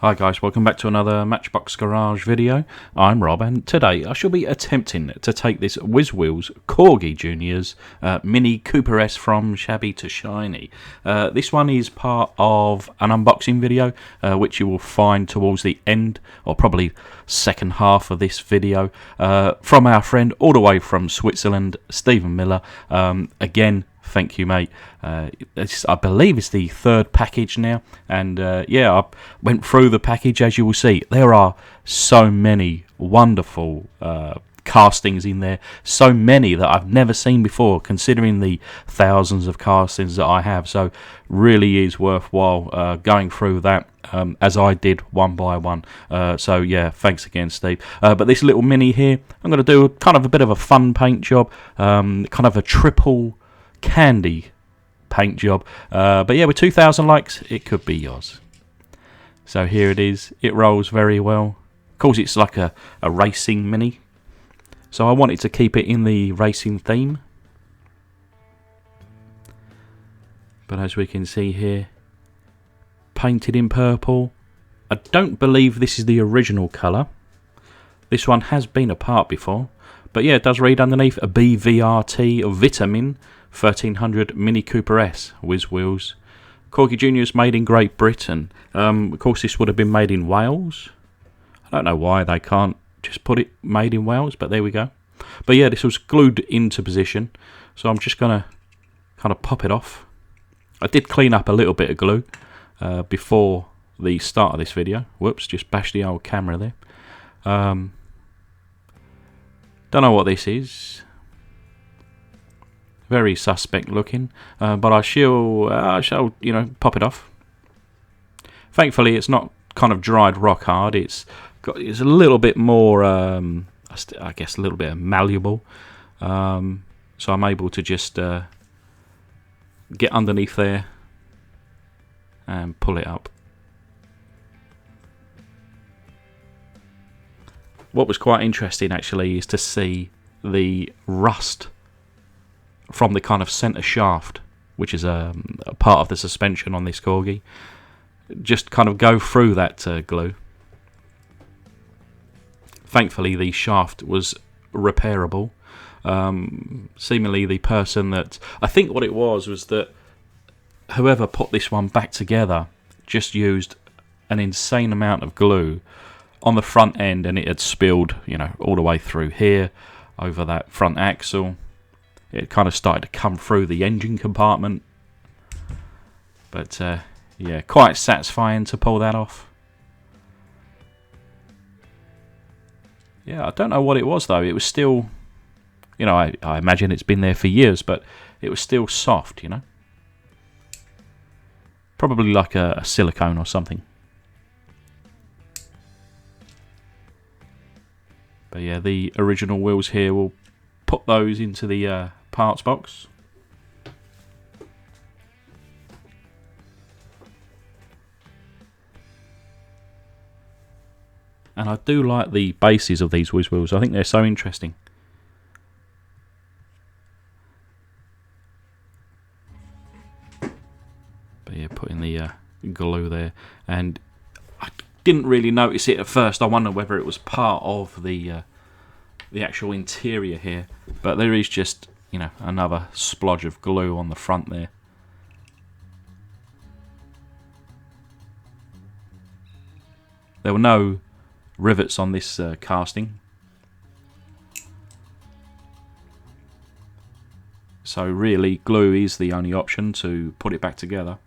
Hi guys, welcome back to another Matchbox Garage video. I'm Rob, and today I shall be attempting to take this Whiz Wheels Corgi Juniors Mini Cooper S from shabby to shiny. This one is part of an unboxing video which you will find towards the end, or probably second half of this video, from our friend all the way from Switzerland, Stephen Miller. Again, thank you, mate. I believe it's the third package now, and yeah, I went through the package. As you will see, there are so many wonderful castings in there, so many that I've never seen before, considering the thousands of castings that I have. So really is worthwhile going through that, as I did one by one. So yeah, thanks again, Steve. But this little mini here, I'm going to do kind of a bit of a fun paint job, kind of a triple candy paint job, but yeah, with 2,000 likes it could be yours. So here it is. It rolls very well. Of course, it's like a racing mini, so I wanted to keep it in the racing theme. But as we can see here, painted in purple. I don't believe this is the original colour. This one has been apart before, but yeah, it does read underneath a BVRT of Vitamin 1300 Mini Cooper S Whiz Wheels Corgi Juniors, made in Great Britain. Of course, this would have been made in Wales. I don't know why they can't just put it made in Wales, but there we go. But yeah, this was glued into position, so I'm just going to kind of pop it off. I did clean up a little bit of glue before the start of this video. Whoops, just bashed the old camera there. Don't know what this is. Very suspect looking, but I shall, you know, pop it off. Thankfully, it's not kind of dried rock hard. It's a little bit more, I guess, a little bit malleable. So I'm able to just get underneath there and pull it up. What was quite interesting actually is to see the rust from the kind of centre shaft, which is a part of the suspension on this Corgi, just kind of go through that glue. Thankfully, the shaft was repairable. Seemingly the person that, I think what it was that whoever put this one back together just used an insane amount of glue on the front end, and it had spilled, you know, all the way through here, over that front axle. It kind of started to come through the engine compartment. But yeah, quite satisfying to pull that off. Yeah, I don't know what it was though. It was still, you know, I imagine it's been there for years, but it was still soft, you know. Probably like a silicone or something. But yeah, the original wheels here, we'll put those into the parts box. And I do like the bases of these Whiz Wheels. I think they're so interesting. But yeah, putting the glue there, and I didn't really notice it at first. I wonder whether it was part of the actual interior here, but there is just, you know, another splodge of glue on the front there. There were no rivets on this casting, so really glue is the only option to put it back together.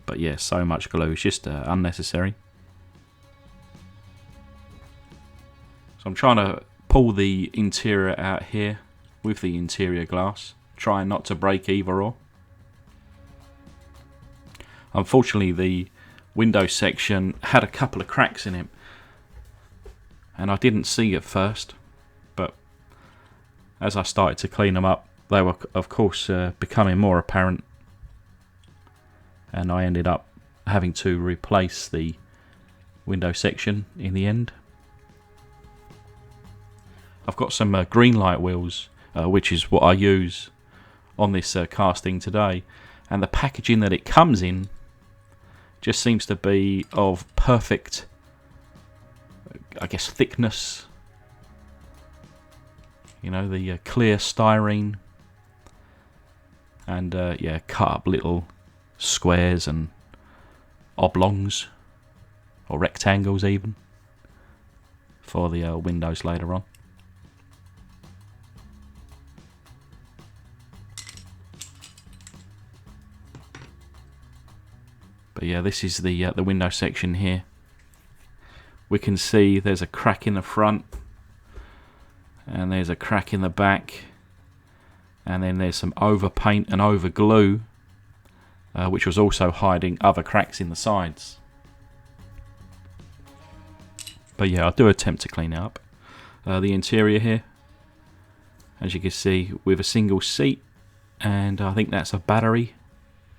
But yeah, so much glue, it's just unnecessary. So I'm trying to pull the interior out here with the interior glass, trying not to break either or. Unfortunately, the window section had a couple of cracks in it, and I didn't see at first, but as I started to clean them up, they were of course becoming more apparent, and I ended up having to replace the window section in the end. I've got some green light wheels, which is what I use on this casting today, and the packaging that it comes in just seems to be of perfect, I guess, thickness. You know, the clear styrene, and yeah, cut up little squares and oblongs or rectangles even for the windows later on. But yeah, this is the window section here. We can see there's a crack in the front, and there's a crack in the back, and then there's some over paint and over glue, which was also hiding other cracks in the sides. But yeah, I'll do attempt to clean it up. The interior here, as you can see, with a single seat, and I think that's a battery,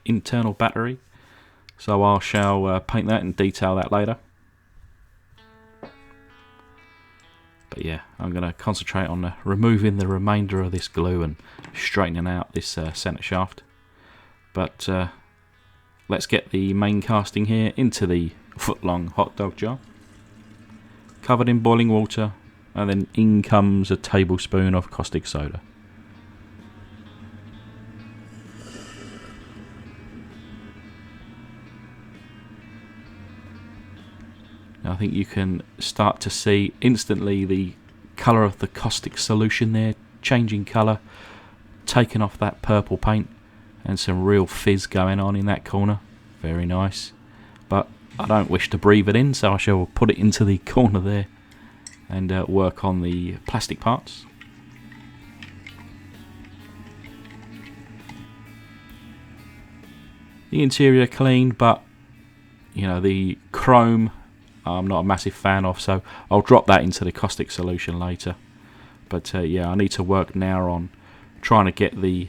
internal battery. So I shall paint that and detail that later. But yeah, I'm going to concentrate on removing the remainder of this glue and straightening out this centre shaft. But let's get the main casting here into the foot-long hot dog jar, covered in boiling water, and then in comes a tablespoon of caustic soda. I think you can start to see instantly the colour of the caustic solution there, changing colour, taking off that purple paint, and some real fizz going on in that corner. Very nice. But I don't wish to breathe it in, so I shall put it into the corner there and work on the plastic parts. The interior clean, but you know, the chrome I'm not a massive fan of, so I'll drop that into the caustic solution later. But yeah, I need to work now on trying to get the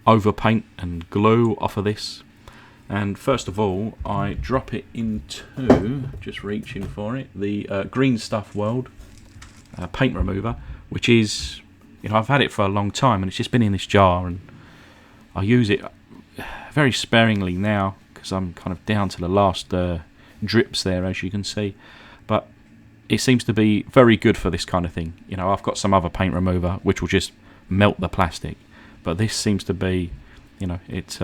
overpaint and glue off of this. And first of all, I drop it into, just reaching for it, the Green Stuff World paint remover, which is, you know, I've had it for a long time and it's just been in this jar, and I use it very sparingly now because I'm kind of down to the last drips there, as you can see. But it seems to be very good for this kind of thing. You know, I've got some other paint remover which will just melt the plastic, but this seems to be, you know, it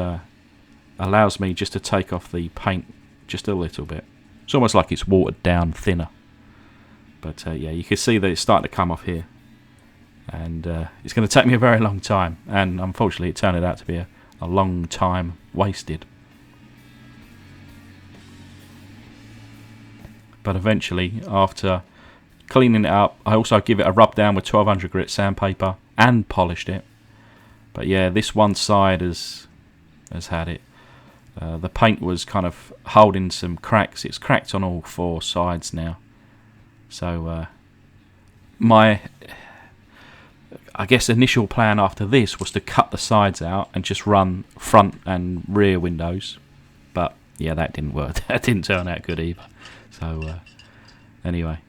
allows me just to take off the paint just a little bit. It's almost like it's watered down thinner. But yeah, you can see that it's starting to come off here, and it's going to take me a very long time, and unfortunately it turned out to be a long time wasted. But eventually, after cleaning it up, I also give it a rub down with 1200 grit sandpaper and polished it. But yeah, this one side has had it. The paint was kind of holding some cracks. It's cracked on all four sides now. So my, I guess, initial plan after this was to cut the sides out and just run front and rear windows. But yeah, that didn't work. That didn't turn out good either. So anyway,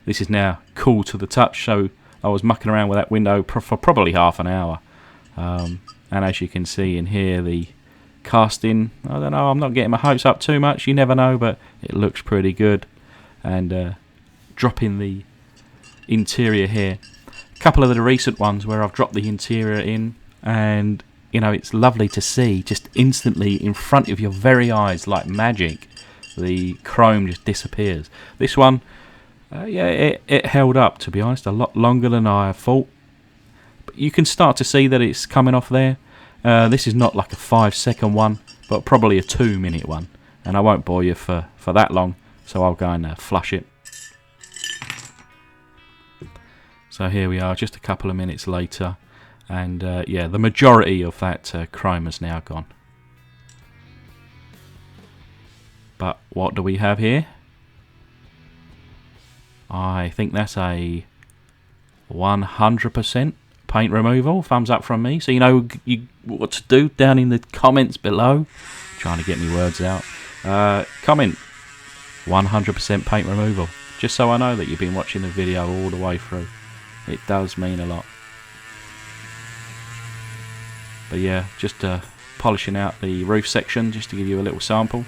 this is now cool to the touch. So I was mucking around with that window for probably half an hour. And as you can see in here, the casting, I don't know, I'm not getting my hopes up too much. You never know, but it looks pretty good. And dropping the interior here. A couple of the recent ones where I've dropped the interior in, and you know, it's lovely to see just instantly in front of your very eyes, like magic. The chrome just disappears. This one, yeah, it held up, to be honest, a lot longer than I thought. But you can start to see that it's coming off there. This is not like a 5-second one, but probably a 2-minute one. And I won't bore you for that long, so I'll go and flush it. So here we are, just a couple of minutes later. And yeah, the majority of that chrome is now gone. But what do we have here? I think that's a 100% paint removal. Thumbs up from me. So you know what to do down in the comments below. Trying to get me words out. Comment 100% paint removal. Just so I know that you've been watching the video all the way through. It does mean a lot. But yeah, just polishing out the roof section just to give you a little sample.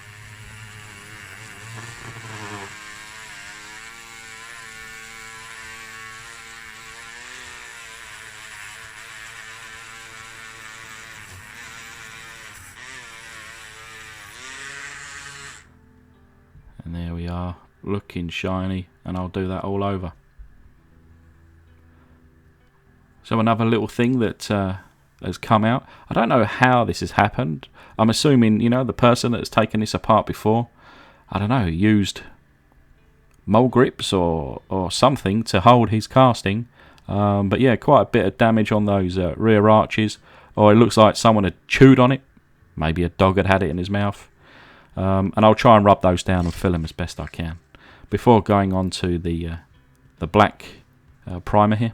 And there we are, looking shiny, and I'll do that all over. So another little thing that has come out, I don't know how this has happened. I'm assuming, you know, the person that's taken this apart before, I don't know, used mole grips or something to hold his casting. But yeah, quite a bit of damage on those rear arches. Or it looks like someone had chewed on it. Maybe a dog had had it in his mouth. And I'll try and rub those down and fill them as best I can before going on to the black primer here.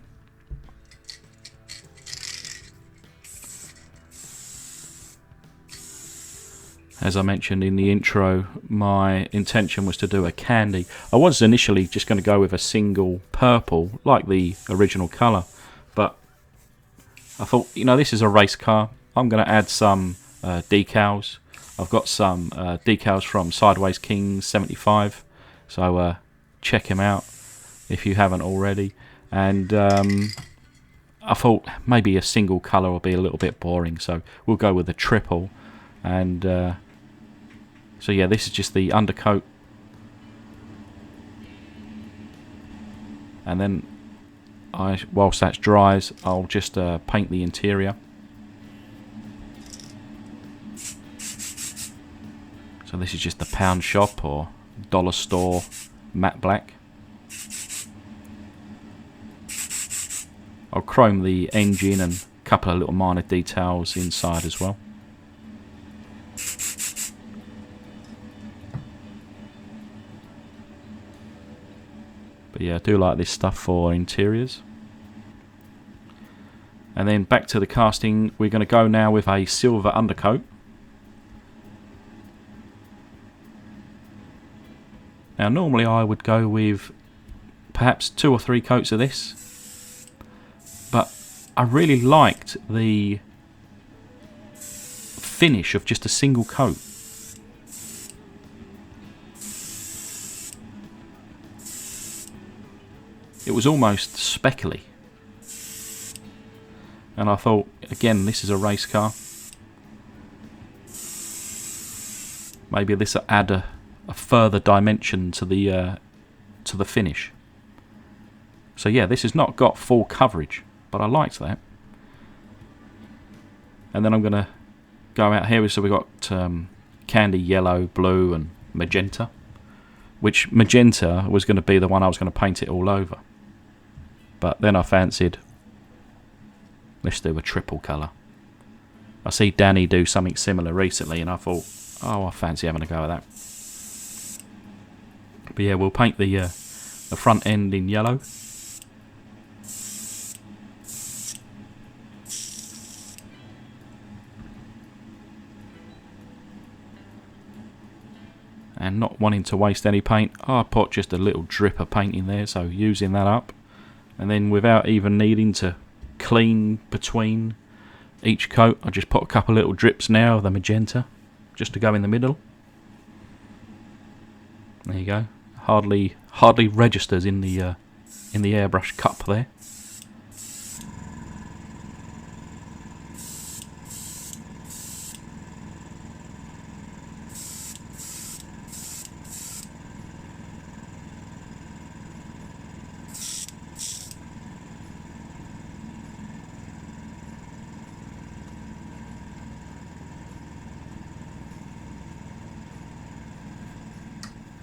As I mentioned in the intro, my intention was to do a candy. I was initially just going to go with a single purple, like the original colour, but I thought, you know, this is a race car. I'm going to add some decals. I've got some decals from Sideways Kings 75, so check him out if you haven't already. And I thought maybe a single colour will be a little bit boring, so we'll go with a triple. And so yeah, this is just the undercoat, and then whilst that dries, I'll just paint the interior. So this is just the pound shop or dollar store matte black. I'll chrome the engine and a couple of little minor details inside as well. But yeah, I do like this stuff for interiors. And then back to the casting, we're going to go now with a silver undercoat. Now normally I would go with perhaps 2 or 3 coats of this, but I really liked the finish of just a single coat. It was almost speckly, and I thought, again, this is a race car. Maybe this will add a further dimension to the finish. So yeah, this has not got full coverage, but I liked that. And then I'm going to go out here. So we've got candy yellow, blue and magenta, which magenta was going to be the one I was going to paint it all over. But then I fancied, let's do a triple colour. I see Danny do something similar recently, and I thought, oh, I fancy having a go at that. But yeah, we'll paint the front end in yellow. And not wanting to waste any paint, I put just a little drip of paint in there, so using that up. And then without even needing to clean between each coat, I just put a couple little drips now of the magenta, just to go in the middle. There you go. Hardly registers in the airbrush cup there.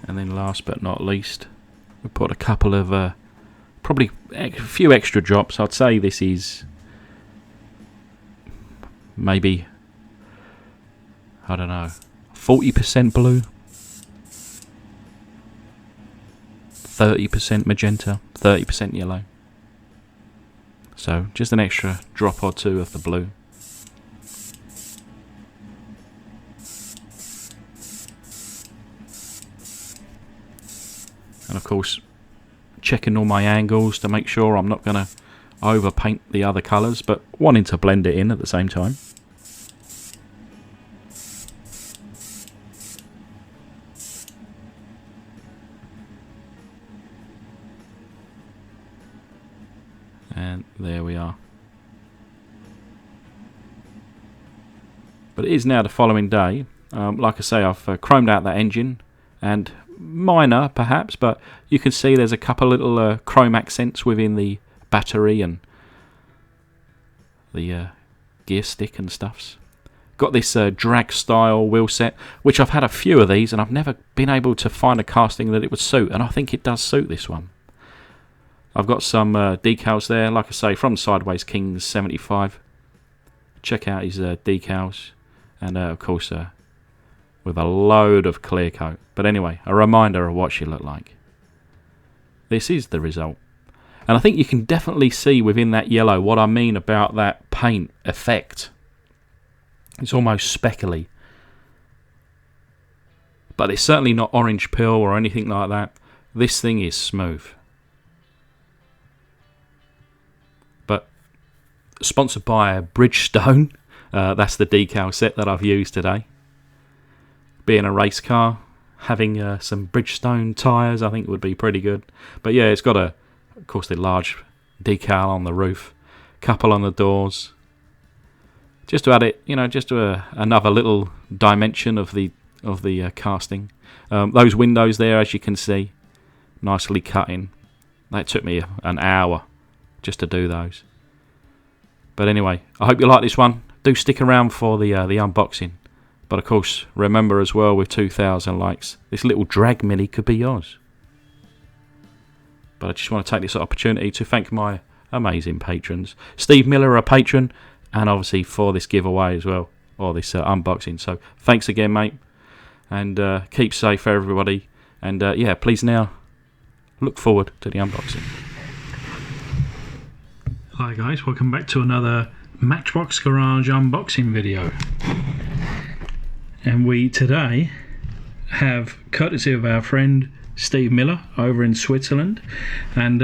And then last but not least, we put a couple of probably a few extra drops. I'd say this is maybe, I don't know, 40% blue, 30% magenta, 30% yellow. So just an extra drop or two of the blue. And of course, checking all my angles to make sure I'm not going to overpaint the other colours, but wanting to blend it in at the same time. But it is now the following day. Like I say, I've chromed out that engine, and minor perhaps, but you can see there's a couple little chrome accents within the battery and the gear stick and stuffs. Got this drag style wheel set, which I've had a few of these, and I've never been able to find a casting that it would suit, and I think it does suit this one. I've got some decals there, like I say, from Sideways Kings 75. Check out his decals, and of course with a load of clear coat. But anyway, a reminder of what she looked like. This is the result. And I think you can definitely see within that yellow what I mean about that paint effect. It's almost speckly. But it's certainly not orange peel or anything like that. This thing is smooth. But sponsored by Bridgestone. That's the decal set that I've used today. Being a race car, having some Bridgestone tyres, I think would be pretty good. But yeah, it's got of course, the large decal on the roof, couple on the doors, just to add it, just to another little dimension of the casting. Those windows there, as you can see, nicely cut in. That took me an hour just to do those. But anyway, I hope you like this one. Do stick around for the unboxing. But of course, remember as well, with 2,000 likes, this little drag mini could be yours. But I just want to take this opportunity to thank my amazing patrons. Steve Miller, a patron, and obviously for this giveaway as well, or this unboxing. So thanks again, mate. And keep safe, everybody. And yeah, please now look forward to the unboxing. Hi guys, welcome back to another Matchbox Garage unboxing video. And we today have, courtesy of our friend Steve Miller over in Switzerland, and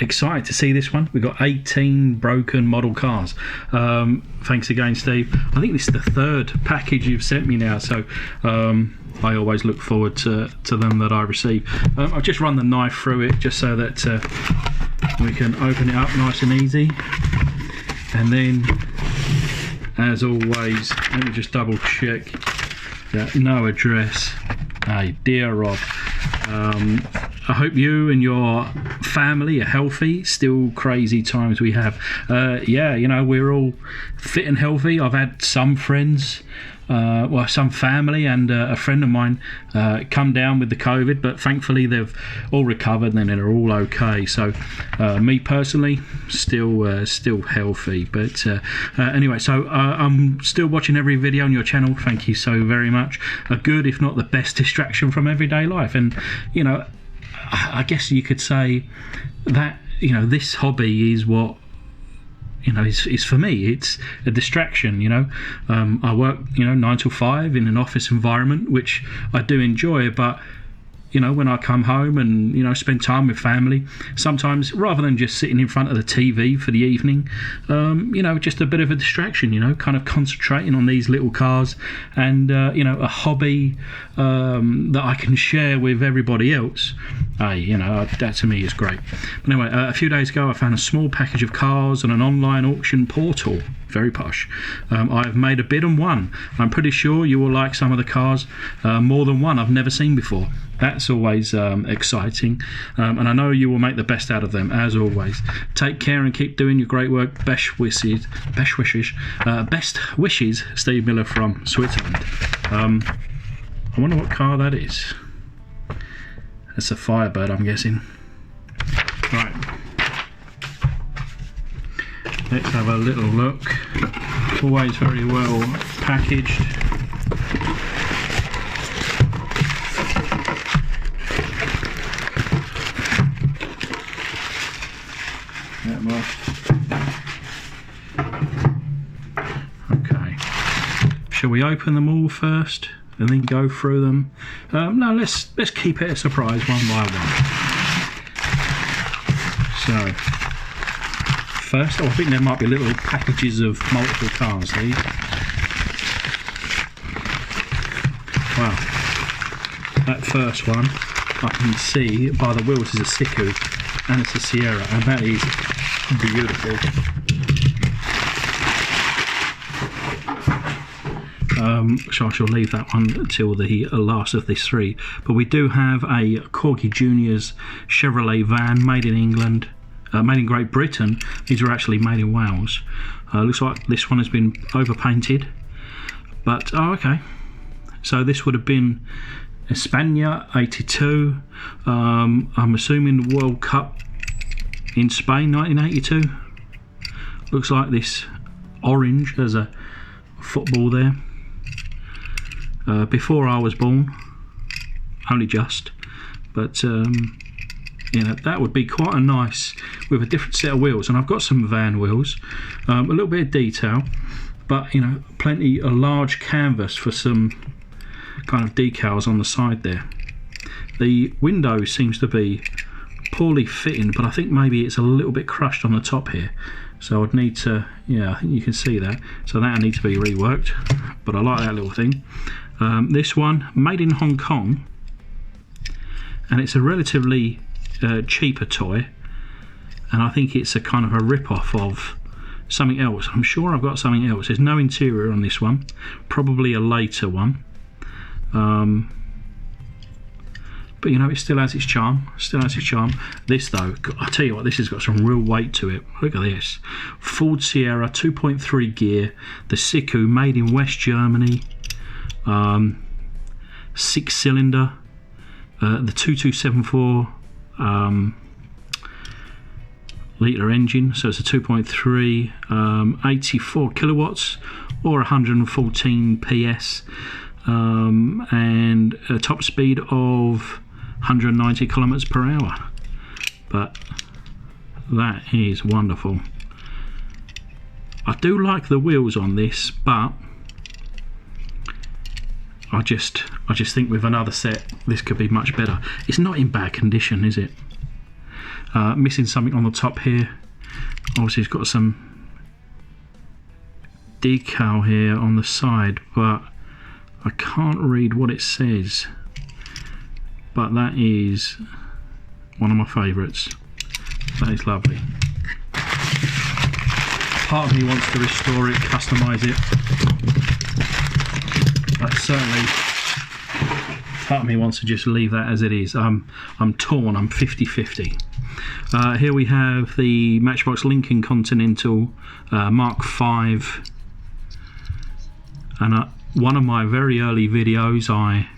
excited to see this one. We've got 18 broken model cars. Thanks again, Steve. I think this is the third package you've sent me now, so I always look forward to them that I receive. I've just run the knife through it just so that we can open it up nice and easy. And then, as always, let me just double check that no address. Hey, dear Rob, I hope you and your family are healthy. Still crazy times we have. Yeah, we're all fit and healthy. I've had some friends, some family and a friend of mine come down with the COVID, but thankfully they've all recovered and they're all okay. So me personally, still healthy. But anyway, so I'm still watching every video on your channel. Thank you so very much. A good, if not the best, distraction from everyday life. And I guess you could say that this hobby is what it's for me. It's a distraction. I work 9 to 5 in an office environment, which I do enjoy, but when I come home and spend time with family, sometimes rather than just sitting in front of the TV for the evening, just a bit of a distraction, kind of concentrating on these little cars and a hobby that I can share with everybody else. That to me is great. But anyway, a few days ago I found a small package of cars on an online auction portal. Very posh. I've made a bid and won. I'm pretty sure you will like some of the cars, more than one I've never seen before. That's always exciting, and I know you will make the best out of them, as always. Take care and keep doing your great work. Best wishes, Steve Miller from Switzerland. I wonder what car that is. That's a Firebird, I'm guessing. Right. Let's have a little look. Always very well packaged. Okay. Shall we open them all first and then go through them? No, let's keep it a surprise one by one. So. First, I think there might be little packages of multiple cars, these. Wow. That first one, I can see by the wheels is a Siku and it's a Sierra, and that is beautiful. so I shall leave that one until the last of this three. But we do have a Corgi Juniors Chevrolet van made in England, made in Great Britain. These are actually made in Wales. Looks like this one has been overpainted, but oh, okay. So this would have been España 82. I'm assuming World Cup in Spain 1982. Looks like this orange as a football there. Before I was born, only just, but you know, that would be quite a nice, with a different set of wheels. And I've got some van wheels, a little bit of detail, but you know, plenty a large canvas for some kind of decals on the side there. The window seems to be poorly fitting, but I think maybe it's a little bit crushed on the top here, so I'd need to, yeah, I think you can see that, so that needs to be reworked, but I like that little thing. This one, made in Hong Kong, and it's a relatively cheaper toy, and I think it's a kind of a rip-off of something else. I'm sure I've got something else. There's no interior on this one, probably a later one, but you know, it still has its charm. This though, I tell you what, this has got some real weight to it. Look at this, Ford Sierra 2.3 gear, the Siku, made in West Germany, 6-cylinder, the 2274 litre engine, so it's a 2.3, 84 kilowatts or 114 PS, and a top speed of 190 kilometers per hour. But that is wonderful. I do like the wheels on this, but I just think with another set this could be much better. It's not in bad condition, is it? Missing something on the top here. Obviously it's got some decal here on the side, but I can't read what it says. But that is one of my favourites. That is lovely. Part of me wants to restore it, customise it, but certainly part of me wants to just leave that as it is. I'm torn. I'm 50-50. Here we have the Matchbox Lincoln Continental Mark V, and one of my very early videos I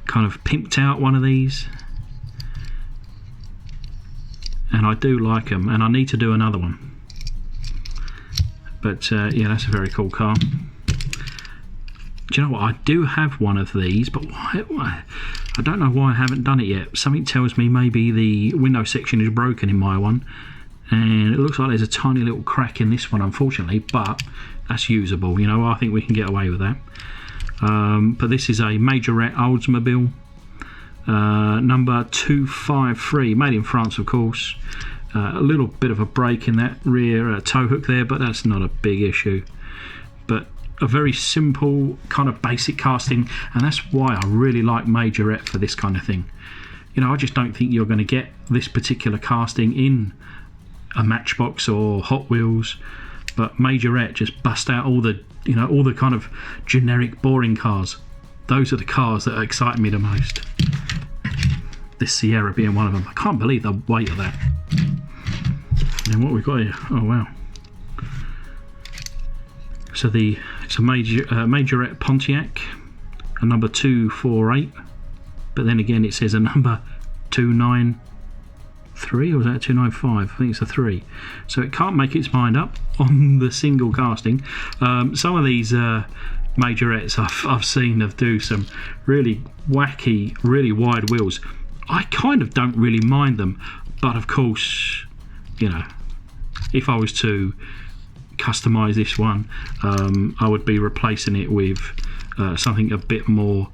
kind of pimped out one of these, and I do like them, and I need to do another one. But yeah, that's a very cool car. Do you know what? I do have one of these, but why? I don't know why I haven't done it yet. Something tells me maybe the window section is broken in my one, and it looks like there's a tiny little crack in this one, unfortunately, but that's usable. You know, I think we can get away with that. But this is a Majorette Oldsmobile, number 253, made in France, of course. A little bit of a break in that rear tow hook there, but that's not a big issue. But a very simple kind of basic casting, and that's why I really like Majorette for this kind of thing. You know, I just don't think you're going to get this particular casting in a Matchbox or Hot Wheels, but Majorette just bust out all the, you know, all the kind of generic boring cars. Those are the cars that excite me the most. This Sierra being one of them. I can't believe the weight of that. And what we've got here, oh wow. So it's a Majorette Pontiac, a number 248, but then again it says a number 293, or was that a 295? I think it's a 3. So it can't make its mind up on the single casting. Some of these Majorettes I've seen them do some really wacky, really wide wheels. I kind of don't really mind them, but of course, you know, if I was to customize this one, I would be replacing it with something a bit more,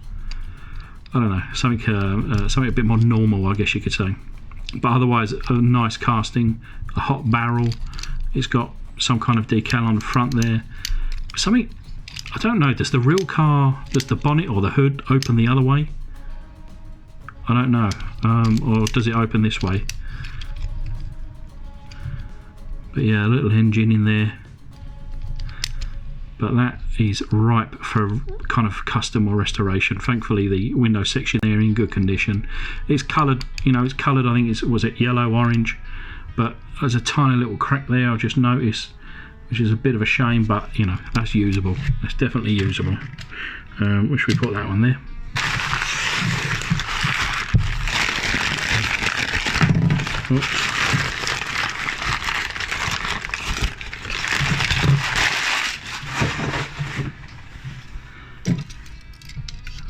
I don't know, something a bit more normal, I guess you could say. But otherwise, a nice casting, a hot barrel. It's got some kind of decal on the front there. Something, I don't know, does the real car, does the bonnet or the hood open the other way? I don't know, or does it open this way? But yeah, a little engine in there. but that is ripe for kind of custom or restoration. Thankfully the window section there in good condition. It's coloured, it's coloured, I think was it yellow orange, but there's a tiny little crack there I just noticed, which is a bit of a shame, but that's usable. That's definitely usable. Which we put that one there. Oops.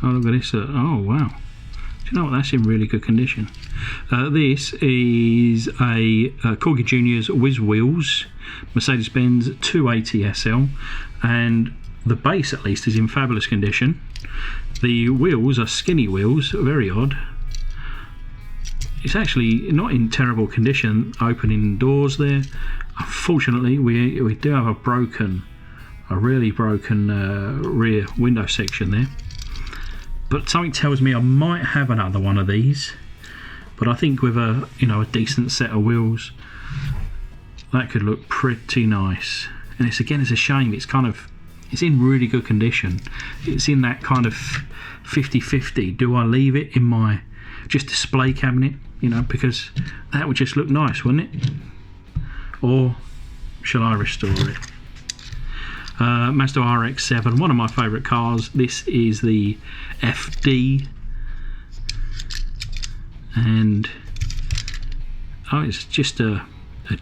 Oh, look at this. Oh, wow. Do you know what? That's in really good condition. This is a Corgi Junior's Whiz Wheels, Mercedes-Benz 280 SL, and the base at least is in fabulous condition. The wheels are skinny wheels, very odd. It's actually not in terrible condition, opening doors there. Unfortunately, we do have a really broken rear window section there. But something tells me I might have another one of these. But I think with a a decent set of wheels, that could look pretty nice. And it's a shame. It's in really good condition. It's in that kind of 50-50. Do I leave it in my just display cabinet? Because that would just look nice, wouldn't it? Or shall I restore it? Mazda RX-7, one of my favourite cars. This is the FD, and it's just a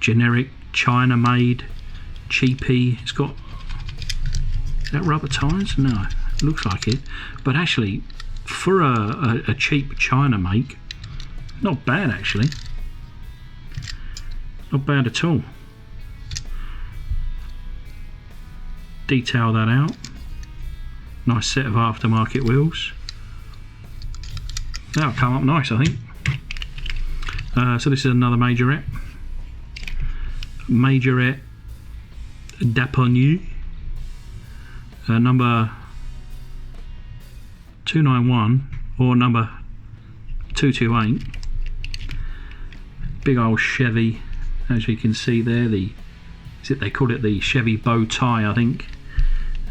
generic China-made cheapy. It's got, is that rubber tyres? No, it looks like it, but actually for a cheap China make, not bad actually, not bad at all. Detail that out. Nice set of aftermarket wheels. That'll come up nice, I think. So this is another Majorette Daponu, number 291 or number 228. Big old Chevy, as you can see there. They call it the Chevy bow tie, I think,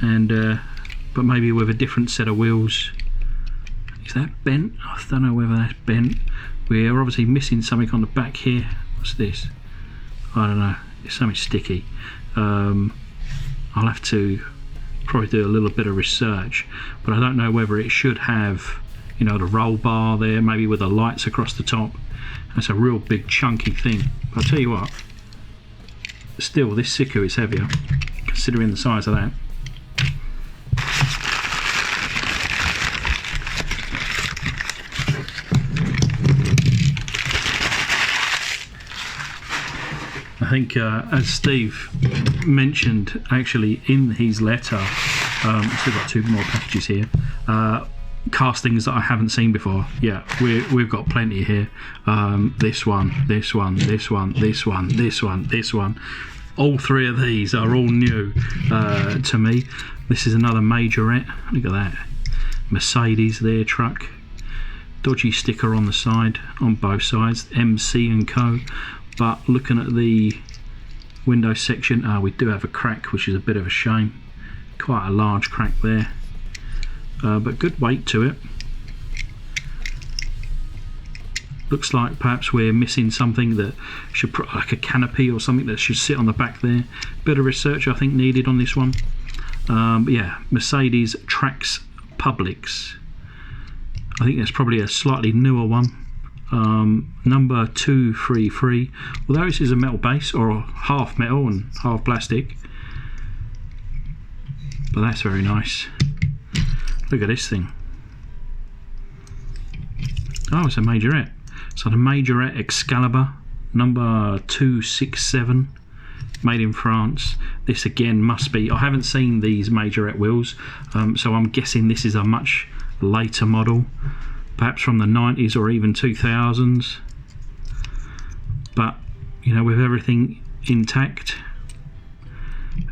and but maybe with a different set of wheels. Is that bent? I don't know whether that's bent. We're obviously missing something on the back here. What's this? I don't know. It's something sticky. I'll have to probably do a little bit of research, but I don't know whether it should have, the roll bar there, maybe with the lights across the top. That's a real big chunky thing. But I'll tell you what, still this Siku is heavier, considering the size of that. I think as Steve mentioned actually in his letter, still got two more packages here, castings that I haven't seen before. Yeah, we've got plenty here. This one, this one, this one, this one, this one, this one. All three of these are all new to me. This is another Majorette. Look at that. Mercedes there, truck. Dodgy sticker on the side, on both sides, MC and Co. But looking at the window section, we do have a crack, which is a bit of a shame. Quite a large crack there. But good weight to it. Looks like perhaps we're missing something that should put like a canopy or something that should sit on the back there. Bit of research I think needed on this one. But yeah, Mercedes Trax Publix. I think that's probably a slightly newer one. Number 233. Although this is a metal base, or half metal and half plastic, but that's very nice. Look at this thing. Oh, it's a Majorette. So the Majorette Excalibur, number 267, made in France. This again must be, I haven't seen these Majorette wheels, so I'm guessing this is a much later model, perhaps from the 90s or even 2000s. But with everything intact,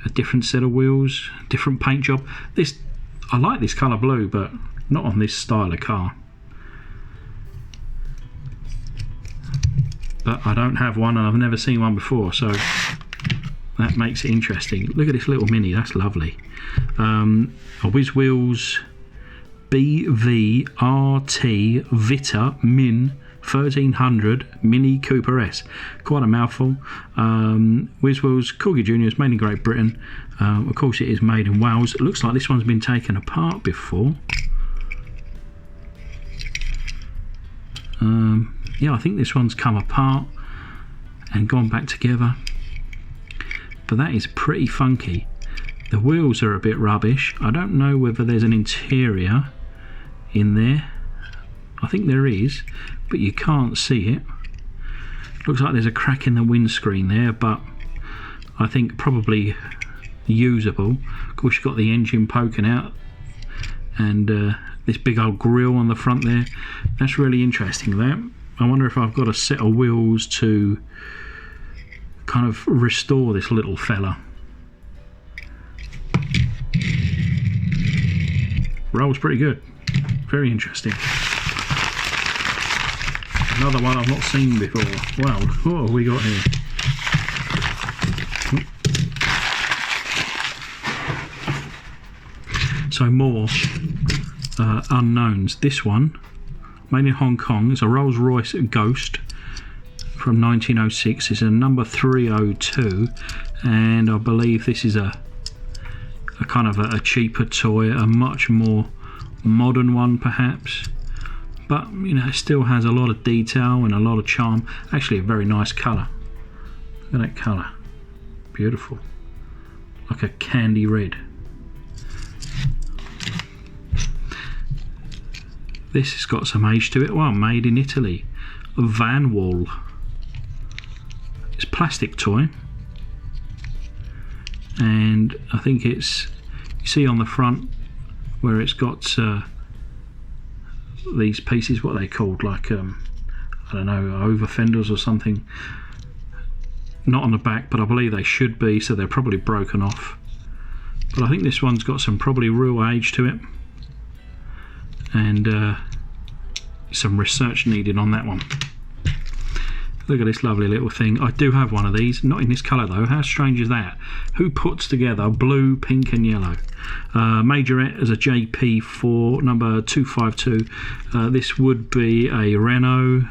a different set of wheels, different paint job. I like this colour blue, but not on this style of car. But I don't have one and I've never seen one before, so that makes it interesting. Look at this little Mini, that's lovely. A Whiz Wheels BVRT Vita Min 1300 Mini Cooper S. Quite a mouthful. Whiz Wheels Corgi Juniors, made in Great Britain. Of course it is made in Wales. It looks like this one's been taken apart before. Yeah, I think this one's come apart and gone back together, but that is pretty funky. The wheels are a bit rubbish. I don't know whether there's an interior in there. I think there is, but you can't see it. Looks like there's a crack in the windscreen there, but I think probably usable. Of course you've got the engine poking out, and this big old grille on the front there. That's really interesting, that. I wonder if I've got a set of wheels to kind of restore this little fella. Rolls pretty good. Very interesting. Another one I've not seen before. Wow, what have we got here? So more unknowns. This one, made in Hong Kong, is a Rolls-Royce Ghost from 1906. It's a number 302, and I believe this is a kind of a cheaper toy, a much more modern one perhaps, but you know, it still has a lot of detail and a lot of charm. Actually a very nice colour. Look at that colour, beautiful, like a candy red. This has got some age to it. Well, made in Italy. A Van Wall. It's a plastic toy, and I think it's, you see on the front where it's got these pieces, what are they called, like I don't know, over fenders or something. Not on the back, but I believe they should be, so they're probably broken off. But I think this one's got some probably real age to it, and some research needed on that one. Look at this lovely little thing. I do have one of these, not in this colour though. How strange is that? Who puts together blue, pink and yellow? Majorette as a JP4 number 252. This would be a Renault.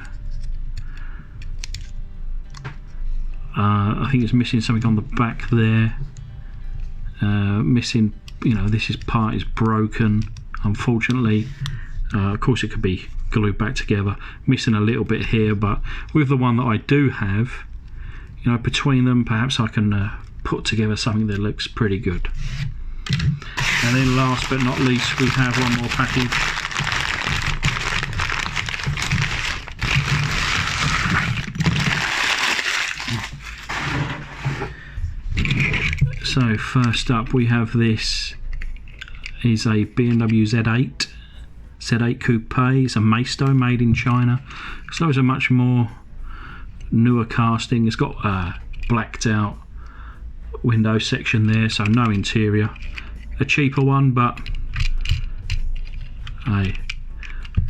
I think it's missing something on the back there. Missing, you know, this part is broken, unfortunately. Of course it could be glued back together. Missing a little bit here, but with the one that I do have, you know, between them perhaps I can put together something that looks pretty good. And then last but not least, we have one more package. So first up we have this is a BMW Z8 Coupe. It's a Maisto made in China. So it's a much more newer casting. It's got a blacked out window section there, so no interior. A cheaper one, but hey,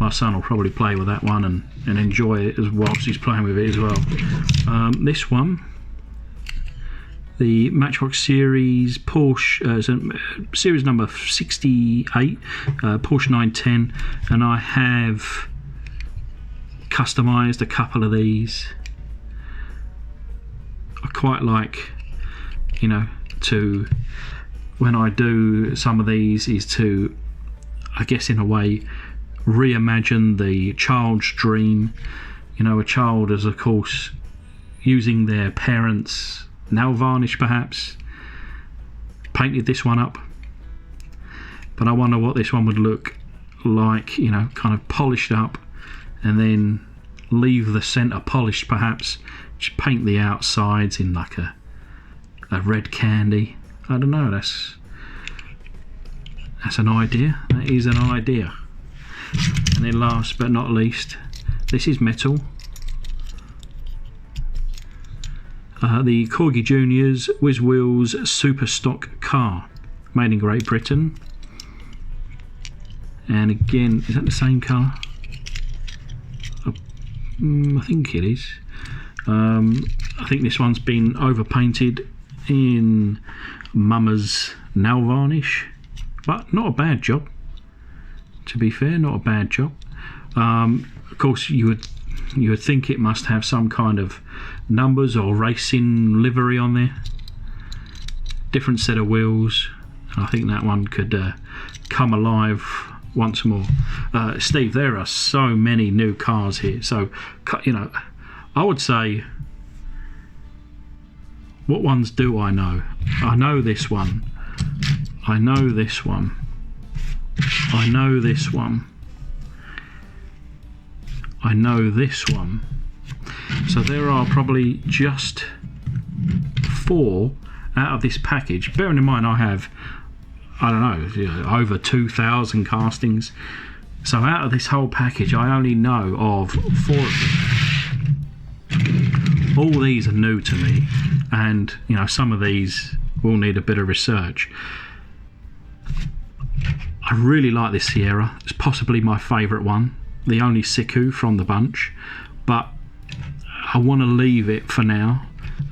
my son will probably play with that one and enjoy it as whilst he's playing with it as well. This one, the Matchbox series Porsche, series number 68, Porsche 910, and I have customised a couple of these. I quite like, you know, to, when I do some of these, is to, I guess in a way, reimagine the child's dream. You know, a child is of course using their parents' nail varnish perhaps, painted this one up, but I wonder what this one would look like, you know, kind of polished up, and then leave the centre polished perhaps, just paint the outsides in like a red candy. I don't know, that's an idea. That is an idea. And then last but not least, this is metal. The Corgi Juniors Whiz Wheels Super Stock car, made in Great Britain. And again, is that the same colour? I think it is. I think this one's been overpainted in Mama's nail varnish, but not a bad job, to be fair, not a bad job. Of course, you would think it must have some kind of numbers or racing livery on there. Different set of wheels. I think that one could come alive once more. Steve, there are so many new cars here, so you know, I would say, what ones do I know? I know this one, I know this one, I know this one, I know this one. So there are probably just 4 out of this package, bearing in mind I have, I don't know, over 2,000 castings. So out of this whole package, I only know of 4 of them. All these are new to me, and you know, some of these will need a bit of research. I really like this Sierra. It's possibly my favourite one, the only Siku from the bunch, but I want to leave it for now.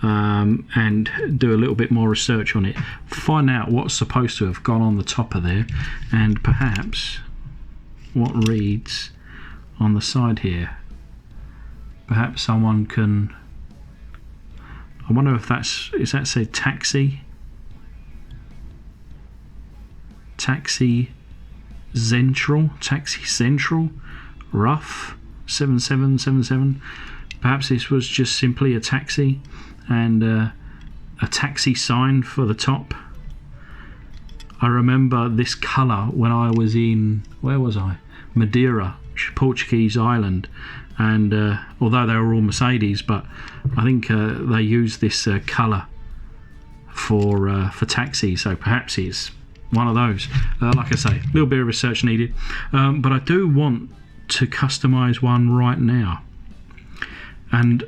And do a little bit more research on it, find out what's supposed to have gone on the top of there, and perhaps what reads on the side here. Perhaps someone can, I wonder if is that said taxi central rough 7777. Perhaps this was just simply a taxi and a taxi sign for the top. I remember this colour when I was in, where was I? Madeira, Portuguese island, and although they were all Mercedes, but I think they used this colour for taxis, so perhaps it's one of those. Like I say, a little bit of research needed, but I do want to customise one right now, and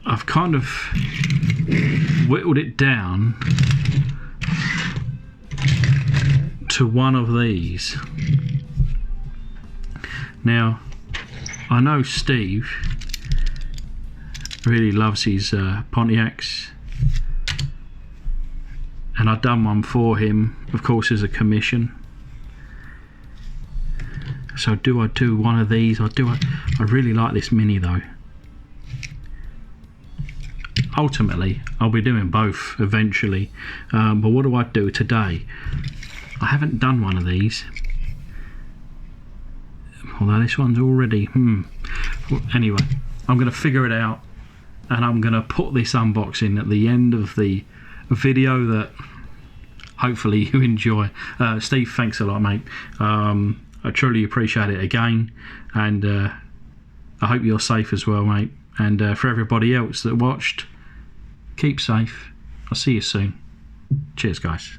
I've kind of whittled it down to one of these. Now, I know Steve really loves his Pontiacs, and I've done one for him, of course, as a commission. So do I do one of these? I really like this Mini though. Ultimately, I'll be doing both eventually, but what do I do today? I haven't done one of these, although this one's already, Well, anyway, I'm going to figure it out, and I'm going to put this unboxing at the end of the video that hopefully you enjoy. Steve, thanks a lot, mate. I truly appreciate it again, and I hope you're safe as well, mate. And for everybody else that watched, keep safe. I'll see you soon. Cheers, guys.